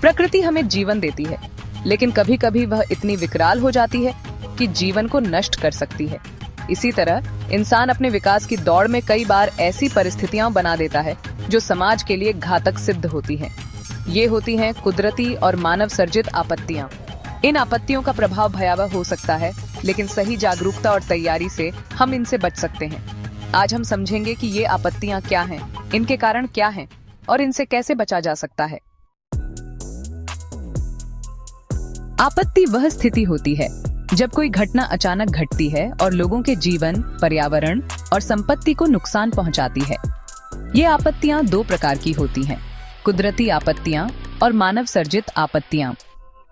प्रकृति हमें जीवन देती है, लेकिन कभी कभी वह इतनी विकराल हो जाती है कि जीवन को नष्ट कर सकती है। इसी तरह इंसान अपने विकास की दौड़ में कई बार ऐसी परिस्थितियां बना देता है जो समाज के लिए घातक सिद्ध होती हैं। ये होती हैं कुदरती और मानव सर्जित आपत्तियां। इन आपत्तियों का प्रभाव भयावह हो सकता है, लेकिन सही जागरूकता और तैयारी से हम इनसे बच सकते हैं। आज हम समझेंगे कि ये आपत्तियां क्या हैं, इनके कारण क्या हैं और इनसे कैसे बचा जा सकता है। आपत्ति वह स्थिति होती है जब कोई घटना अचानक घटती है और लोगों के जीवन, पर्यावरण और संपत्ति को नुकसान पहुंचाती है। ये आपत्तियां दो प्रकार की होती हैं, कुदरती आपत्तियां और मानव सर्जित आपत्तियां।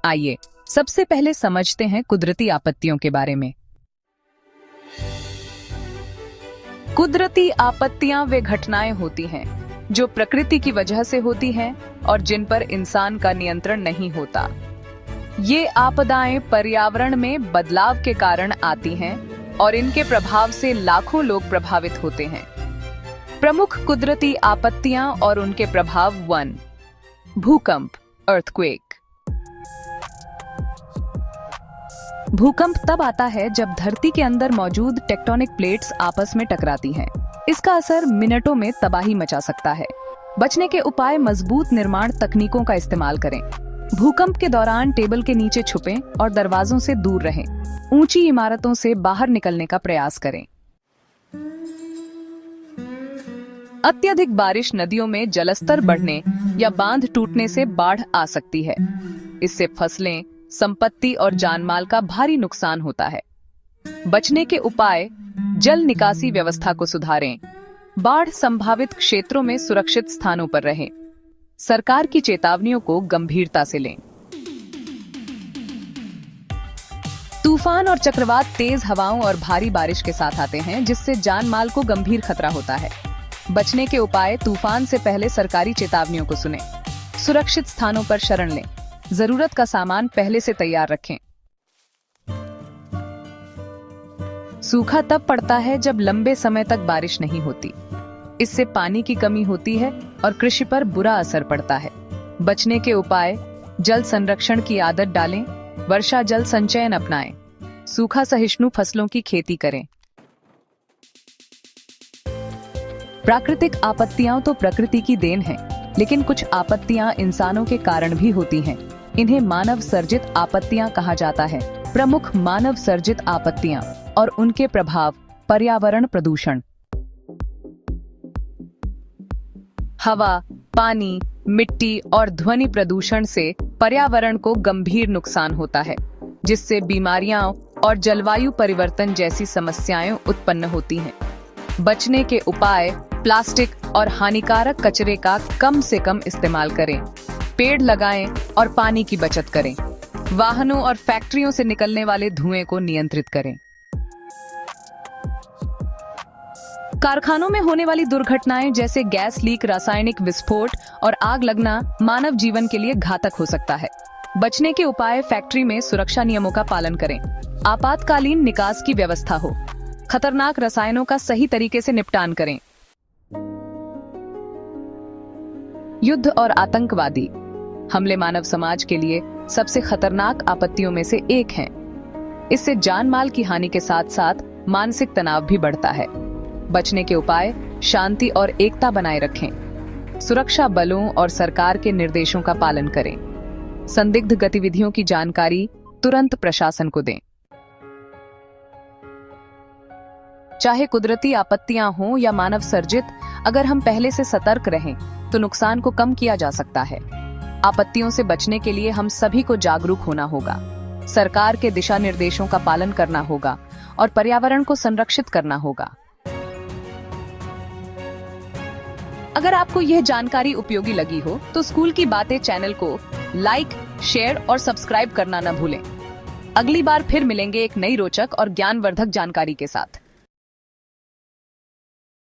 आइए सबसे पहले समझते हैं कुदरती आपत्तियों के बारे में। कुदरती आपत्तियां वे घटनाएं होती हैं जो प्रकृति की वजह से होती हैं और जिन पर इंसान का नियंत्रण नहीं होता। ये आपदाएं पर्यावरण में बदलाव के कारण आती हैं और इनके प्रभाव से लाखों लोग प्रभावित होते हैं। प्रमुख कुदरती आपत्तियां और उनके प्रभाव। 1. भूकंप, अर्थक्वेक। भूकंप तब आता है जब धरती के अंदर मौजूद टेक्टोनिक प्लेट्स आपस में टकराती हैं। इसका असर मिनटों में तबाही मचा सकता है। बचने के उपाय: मजबूत निर्माण तकनीकों का इस्तेमाल करें। भूकंप के दौरान टेबल के नीचे छुपें और दरवाजों से दूर रहें। ऊंची इमारतों से बाहर निकलने का प्रयास करें। अत्यधिक बारिश, नदियों में जलस्तर बढ़ने या बांध टूटने से बाढ़ आ सकती है। इससे फसलें, संपत्ति और जानमाल का भारी नुकसान होता है। बचने के उपाय: जल निकासी व्यवस्था को सुधारें। बाढ़ संभावित क्षेत्रों में सुरक्षित स्थानों पर रहें। सरकार की चेतावनियों को गंभीरता से लें। तूफान और चक्रवात तेज हवाओं और भारी बारिश के साथ आते हैं, जिससे जान माल को गंभीर खतरा होता है। बचने के उपाय: तूफान से पहले सरकारी चेतावनियों को सुनें। सुरक्षित स्थानों पर शरण लें। जरूरत का सामान पहले से तैयार रखें। सूखा तब पड़ता है जब लंबे समय तक बारिश नहीं होती। इससे पानी की कमी होती है और कृषि पर बुरा असर पड़ता है। बचने के उपाय: जल संरक्षण की आदत डालें। वर्षा जल संचयन अपनाएं। सूखा सहिष्णु फसलों की खेती करें। प्राकृतिक आपत्तियां तो प्रकृति की देन हैं, लेकिन कुछ आपत्तियां इंसानों के कारण भी होती हैं। इन्हें मानव सर्जित आपत्तियां कहा जाता है। प्रमुख मानव सर्जित आपत्तियां और उनके प्रभाव: पर्यावरण प्रदूषण। हवा, पानी, मिट्टी और ध्वनि प्रदूषण से पर्यावरण को गंभीर नुकसान होता है, जिससे बीमारियां और जलवायु परिवर्तन जैसी समस्याएं उत्पन्न होती हैं। बचने के उपाय: प्लास्टिक और हानिकारक कचरे का कम से कम इस्तेमाल करें। पेड़ लगाएं और पानी की बचत करें। वाहनों और फैक्ट्रियों से निकलने वाले धुएं को नियंत्रित करें। कारखानों में होने वाली दुर्घटनाएं जैसे गैस लीक, रासायनिक विस्फोट और आग लगना मानव जीवन के लिए घातक हो सकता है। बचने के उपाय: फैक्ट्री में सुरक्षा नियमों का पालन करें। आपातकालीन निकास की व्यवस्था हो। खतरनाक रसायनों का सही तरीके से निपटान करें। युद्ध और आतंकवादी हमले मानव समाज के लिए सबसे खतरनाक आपत्तियों में से एक हैं। इससे जान माल की हानि के साथ साथ मानसिक तनाव भी बढ़ता है। बचने के उपाय: शांति और एकता बनाए रखें। सुरक्षा बलों और सरकार के निर्देशों का पालन करें। संदिग्ध गतिविधियों की जानकारी तुरंत प्रशासन को दें। चाहे कुदरती आपत्तियां हों या मानव सर्जित, अगर हम पहले से सतर्क रहें तो नुकसान को कम किया जा सकता है। आपत्तियों से बचने के लिए हम सभी को जागरूक होना होगा, सरकार के दिशा निर्देशों का पालन करना होगा और पर्यावरण को संरक्षित करना होगा। अगर आपको यह जानकारी उपयोगी लगी हो तो स्कूल की बातें चैनल को लाइक, शेयर और सब्सक्राइब करना न भूलें। अगली बार फिर मिलेंगे एक नई रोचक और ज्ञानवर्धक जानकारी के साथ।